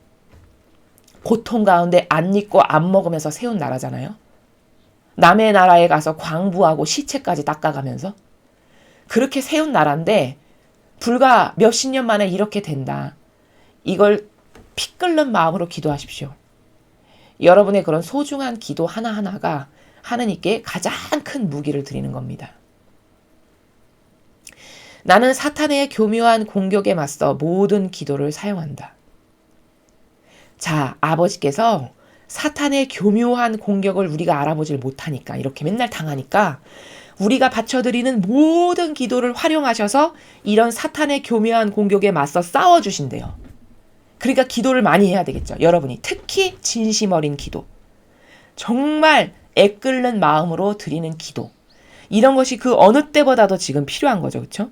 S1: 고통 가운데 안 입고 안 먹으면서 세운 나라잖아요. 남의 나라에 가서 광부하고 시체까지 닦아가면서 그렇게 세운 나라인데 불과 몇십 년 만에 이렇게 된다. 이걸 피 끓는 마음으로 기도하십시오. 여러분의 그런 소중한 기도 하나하나가 하느님께 가장 큰 무기를 드리는 겁니다. 나는 사탄의 교묘한 공격에 맞서 모든 기도를 사용한다. 자, 아버지께서 사탄의 교묘한 공격을 우리가 알아보질 못하니까, 이렇게 맨날 당하니까 우리가 바쳐드리는 모든 기도를 활용하셔서 이런 사탄의 교묘한 공격에 맞서 싸워주신대요. 그러니까 기도를 많이 해야 되겠죠. 여러분이 특히 진심 어린 기도, 정말 애끓는 마음으로 드리는 기도, 이런 것이 그 어느 때보다도 지금 필요한 거죠. 그렇죠?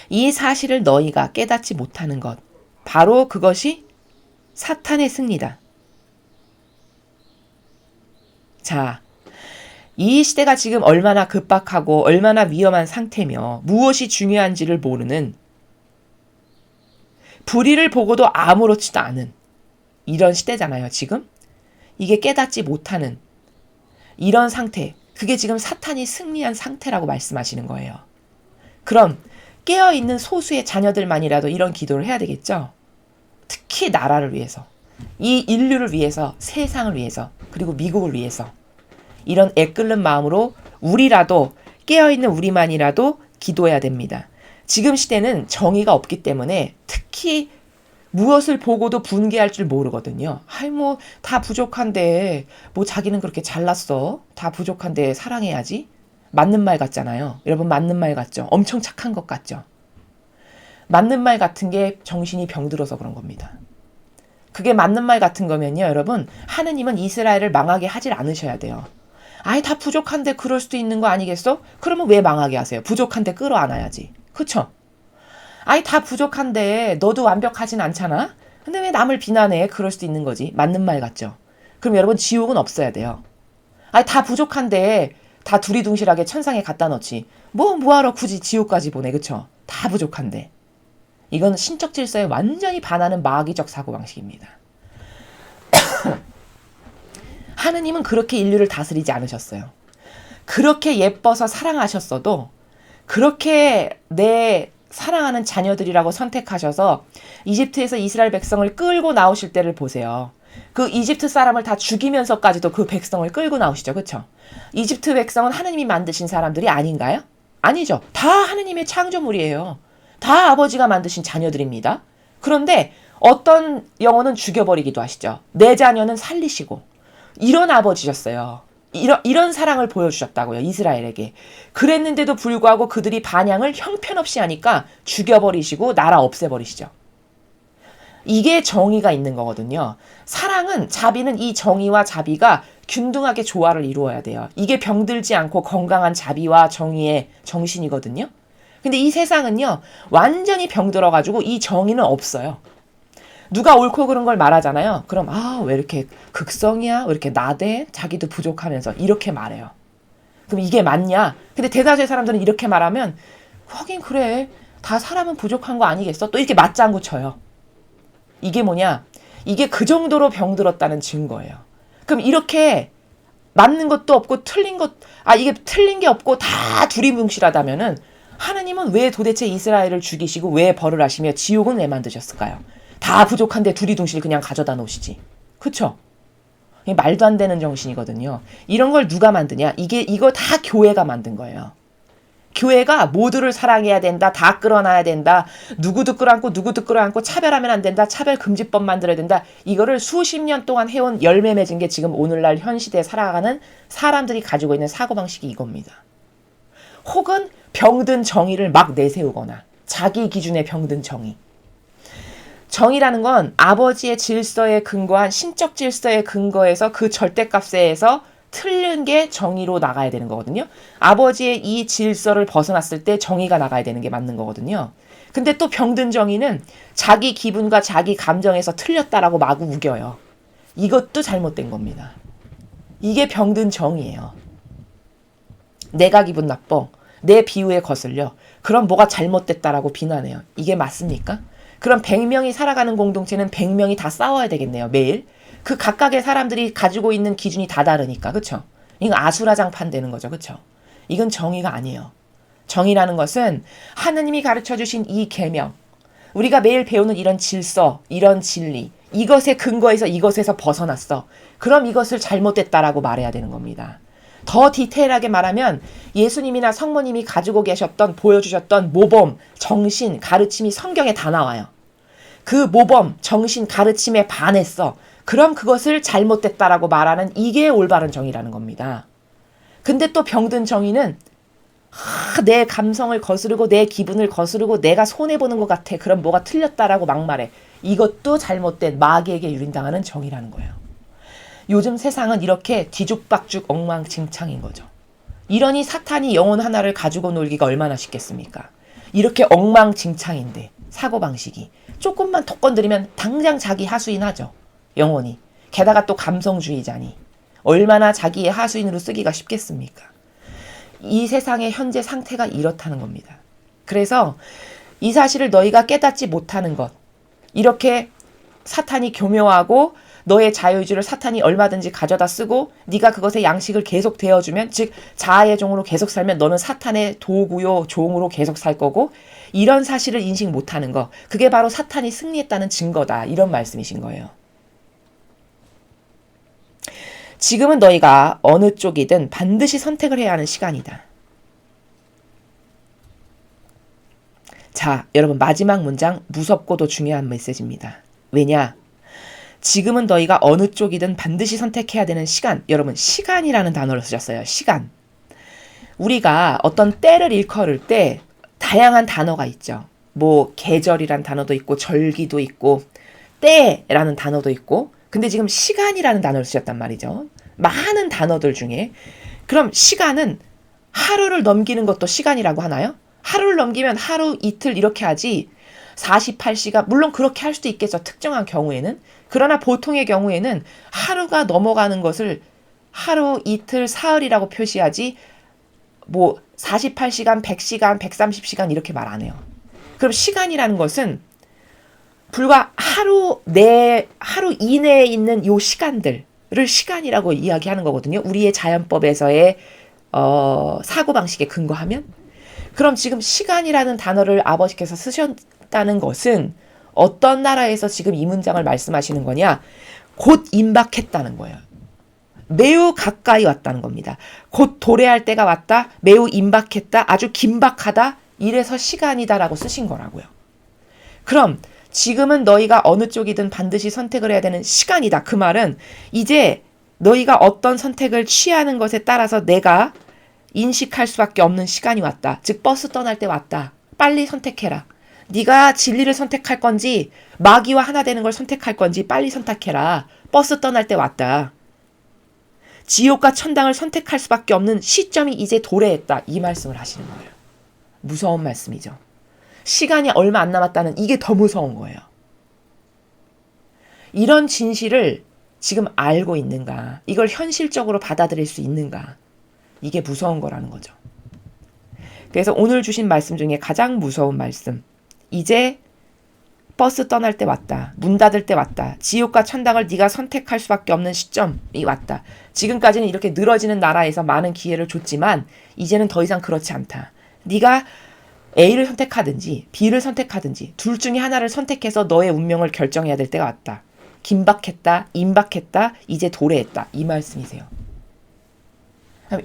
S1: 이 사실을 너희가 깨닫지 못하는 것, 바로 그것이 사탄의 승리다. 자, 이 시대가 지금 얼마나 급박하고 얼마나 위험한 상태며 무엇이 중요한지를 모르는, 불의를 보고도 아무렇지도 않은 이런 시대잖아요. 지금 이게 깨닫지 못하는 이런 상태, 그게 지금 사탄이 승리한 상태라고 말씀하시는 거예요. 그럼 깨어있는 소수의 자녀들만이라도 이런 기도를 해야 되겠죠. 특히 나라를 위해서, 이 인류를 위해서, 세상을 위해서, 그리고 미국을 위해서 이런 애끓는 마음으로 우리라도, 깨어있는 우리만이라도 기도해야 됩니다. 지금 시대는 정의가 없기 때문에 특히 무엇을 보고도 분개할 줄 모르거든요. 아이 뭐 다 부족한데 뭐 자기는 그렇게 잘났어, 다 부족한데 사랑해야지. 맞는 말 같잖아요. 여러분, 맞는 말 같죠? 엄청 착한 것 같죠? 맞는 말 같은 게 정신이 병들어서 그런 겁니다. 그게 맞는 말 같은 거면요, 여러분, 하느님은 이스라엘을 망하게 하질 않으셔야 돼요. 아이 다 부족한데 그럴 수도 있는 거 아니겠어? 그러면 왜 망하게 하세요? 부족한데 끌어안아야지. 그쵸? 아이 다 부족한데 너도 완벽하진 않잖아? 근데 왜 남을 비난해? 그럴 수도 있는 거지. 맞는 말 같죠? 그럼 여러분, 지옥은 없어야 돼요. 아이 다 부족한데 다 두리둥실하게 천상에 갖다 놓지. 뭐하러 굳이 지옥까지 보내, 그쵸? 다 부족한데. 이건 신적 질서에 완전히 반하는 마귀적 사고방식입니다. 하느님은 그렇게 인류를 다스리지 않으셨어요. 그렇게 예뻐서 사랑하셨어도, 그렇게 내 사랑하는 자녀들이라고 선택하셔서 이집트에서 이스라엘 백성을 끌고 나오실 때를 보세요. 그 이집트 사람을 다 죽이면서까지도 그 백성을 끌고 나오시죠. 그렇죠? 이집트 백성은 하느님이 만드신 사람들이 아닌가요? 아니죠. 다 하느님의 창조물이에요. 다 아버지가 만드신 자녀들입니다. 그런데 어떤 영혼은 죽여버리기도 하시죠. 내 자녀는 살리시고. 이런 아버지셨어요. 이런 사랑을 보여주셨다고요. 이스라엘에게. 그랬는데도 불구하고 그들이 반향을 형편없이 하니까 죽여버리시고 나라 없애버리시죠. 이게 정의가 있는 거거든요. 사랑은, 자비는 이 정의와 자비가 균등하게 조화를 이루어야 돼요. 이게 병들지 않고 건강한 자비와 정의의 정신이거든요. 근데 이 세상은요, 완전히 병들어가지고 이 정의는 없어요. 누가 옳고 그른 걸 말하잖아요. 그럼 왜 이렇게 극성이야? 왜 이렇게 나대? 자기도 부족하면서 이렇게 말해요. 그럼 이게 맞냐? 근데 대다수의 사람들은 이렇게 말하면 하긴 그래, 다 사람은 부족한 거 아니겠어? 또 이렇게 맞장구 쳐요. 이게 뭐냐? 이게 그 정도로 병들었다는 증거예요. 그럼 이렇게 맞는 것도 없고 이게 틀린 게 없고 다 두리뭉실하다면은 하느님은 왜 도대체 이스라엘을 죽이시고 왜 벌을 하시며 지옥은 왜 만드셨을까요? 다 부족한데 두리둥실 그냥 가져다 놓으시지. 그쵸? 말도 안 되는 정신이거든요. 이런 걸 누가 만드냐? 이거 다 교회가 만든 거예요. 교회가 모두를 사랑해야 된다, 다 끌어놔야 된다, 누구도 끌어안고 차별하면 안 된다, 차별금지법 만들어야 된다, 이거를 수십 년 동안 해온 열매 맺은 게 지금 오늘날 현 시대에 살아가는 사람들이 가지고 있는 사고방식이 이겁니다. 혹은 병든 정의를 막 내세우거나, 자기 기준의 병든 정의. 정의라는 건 아버지의 질서에 근거한 신적 질서에 근거해서 그 절대값에서 틀린 게 정의로 나가야 되는 거거든요. 아버지의 이 질서를 벗어났을 때 정의가 나가야 되는 게 맞는 거거든요. 근데 또 병든 정의는 자기 기분과 자기 감정에서 틀렸다라고 마구 우겨요. 이것도 잘못된 겁니다. 이게 병든 정의예요. 내가 기분 나빠, 내 비유에 거슬려, 그럼 뭐가 잘못됐다라고 비난해요. 이게 맞습니까? 그럼 100명이 살아가는 공동체는 100명이 다 싸워야 되겠네요. 매일. 그 각각의 사람들이 가지고 있는 기준이 다 다르니까. 그쵸? 이건 아수라장판 되는 거죠. 그쵸? 이건 정의가 아니에요. 정의라는 것은 하느님이 가르쳐주신 이 계명, 우리가 매일 배우는 이런 질서, 이런 진리, 이것의 근거에서 이것에서 벗어났어. 그럼 이것을 잘못됐다라고 말해야 되는 겁니다. 더 디테일하게 말하면 예수님이나 성모님이 가지고 계셨던, 보여주셨던 모범, 정신, 가르침이 성경에 다 나와요. 그 모범, 정신, 가르침에 반했어. 그럼 그것을 잘못됐다라고 말하는 이게 올바른 정의라는 겁니다. 근데 또 병든 정의는 내 감성을 거스르고 내 기분을 거스르고 내가 손해보는 것 같아. 그럼 뭐가 틀렸다라고 막말해. 이것도 잘못된 마귀에게 유린당하는 정의라는 거예요. 요즘 세상은 이렇게 뒤죽박죽 엉망진창인 거죠. 이러니 사탄이 영혼 하나를 가지고 놀기가 얼마나 쉽겠습니까? 이렇게 엉망진창인데 사고방식이 조금만 톡 건드리면 당장 자기 하수인하죠. 영혼이. 게다가 또 감성주의자니 얼마나 자기의 하수인으로 쓰기가 쉽겠습니까? 이 세상의 현재 상태가 이렇다는 겁니다. 그래서 이 사실을 너희가 깨닫지 못하는 것, 이렇게 사탄이 교묘하고 너의 자유의지를 사탄이 얼마든지 가져다 쓰고 네가 그것에 양식을 계속 대어주면, 즉 자아의 종으로 계속 살면 너는 사탄의 도구요 종으로 계속 살 거고, 이런 사실을 인식 못하는 거, 그게 바로 사탄이 승리했다는 증거다, 이런 말씀이신 거예요. 지금은 너희가 어느 쪽이든 반드시 선택을 해야 하는 시간이다. 자, 여러분, 마지막 문장 무섭고도 중요한 메시지입니다. 왜냐? 지금은 너희가 어느 쪽이든 반드시 선택해야 되는 시간. 여러분, 시간이라는 단어를 쓰셨어요. 시간. 우리가 어떤 때를 일컬을 때 다양한 단어가 있죠. 뭐 계절이란 단어도 있고 절기도 있고 때라는 단어도 있고, 근데 지금 시간이라는 단어를 쓰셨단 말이죠. 많은 단어들 중에. 그럼 시간은 하루를 넘기는 것도 시간이라고 하나요? 하루를 넘기면 하루, 이틀 이렇게 하지 48시간, 물론 그렇게 할 수도 있겠죠. 특정한 경우에는. 그러나 보통의 경우에는 하루가 넘어가는 것을 하루, 이틀, 사흘이라고 표시하지 뭐 48시간, 100시간, 130시간 이렇게 말 안 해요. 그럼 시간이라는 것은 불과 하루 이내에 있는 요 시간들을 시간이라고 이야기하는 거거든요. 우리의 자연법에서의 사고방식에 근거하면. 그럼 지금 시간이라는 단어를 아버지께서 쓰셨다는 것은 어떤 나라에서 지금 이 문장을 말씀하시는 거냐? 곧 임박했다는 거예요. 매우 가까이 왔다는 겁니다. 곧 도래할 때가 왔다. 매우 임박했다. 아주 긴박하다. 이래서 시간이다라고 쓰신 거라고요. 그럼 지금은 너희가 어느 쪽이든 반드시 선택을 해야 되는 시간이다. 그 말은 이제 너희가 어떤 선택을 취하는 것에 따라서 내가 인식할 수밖에 없는 시간이 왔다. 즉 버스 떠날 때 왔다. 빨리 선택해라. 네가 진리를 선택할 건지 마귀와 하나 되는 걸 선택할 건지 빨리 선택해라. 버스 떠날 때 왔다. 지옥과 천당을 선택할 수밖에 없는 시점이 이제 도래했다. 이 말씀을 하시는 거예요. 무서운 말씀이죠. 시간이 얼마 안 남았다는 이게 더 무서운 거예요. 이런 진실을 지금 알고 있는가? 이걸 현실적으로 받아들일 수 있는가? 이게 무서운 거라는 거죠. 그래서 오늘 주신 말씀 중에 가장 무서운 말씀. 이제 버스 떠날 때 왔다. 문 닫을 때 왔다. 지옥과 천당을 네가 선택할 수밖에 없는 시점이 왔다. 지금까지는 이렇게 늘어지는 나라에서 많은 기회를 줬지만 이제는 더 이상 그렇지 않다. 네가 A를 선택하든지 B를 선택하든지 둘 중에 하나를 선택해서 너의 운명을 결정해야 될 때가 왔다. 긴박했다. 임박했다. 이제 도래했다. 이 말씀이세요.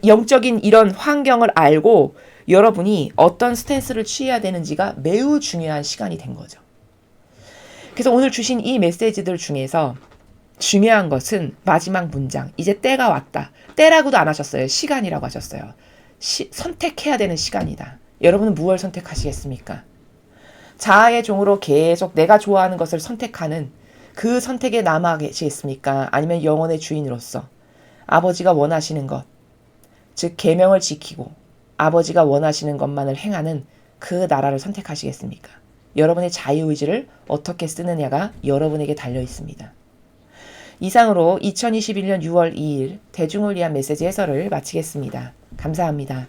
S1: 영적인 이런 환경을 알고 여러분이 어떤 스탠스를 취해야 되는지가 매우 중요한 시간이 된 거죠. 그래서 오늘 주신 이 메시지들 중에서 중요한 것은 마지막 문장. 이제 때가 왔다. 때라고도 안 하셨어요. 시간이라고 하셨어요. 선택해야 되는 시간이다. 여러분은 무엇을 선택하시겠습니까? 자아의 종으로 계속 내가 좋아하는 것을 선택하는 그 선택에 남아 계시겠습니까? 아니면 영혼의 주인으로서 아버지가 원하시는 것, 즉 계명을 지키고 아버지가 원하시는 것만을 행하는 그 나라를 선택하시겠습니까? 여러분의 자유의지를 어떻게 쓰느냐가 여러분에게 달려 있습니다. 이상으로 2021년 6월 2일 대중을 위한 메시지 해설을 마치겠습니다. 감사합니다.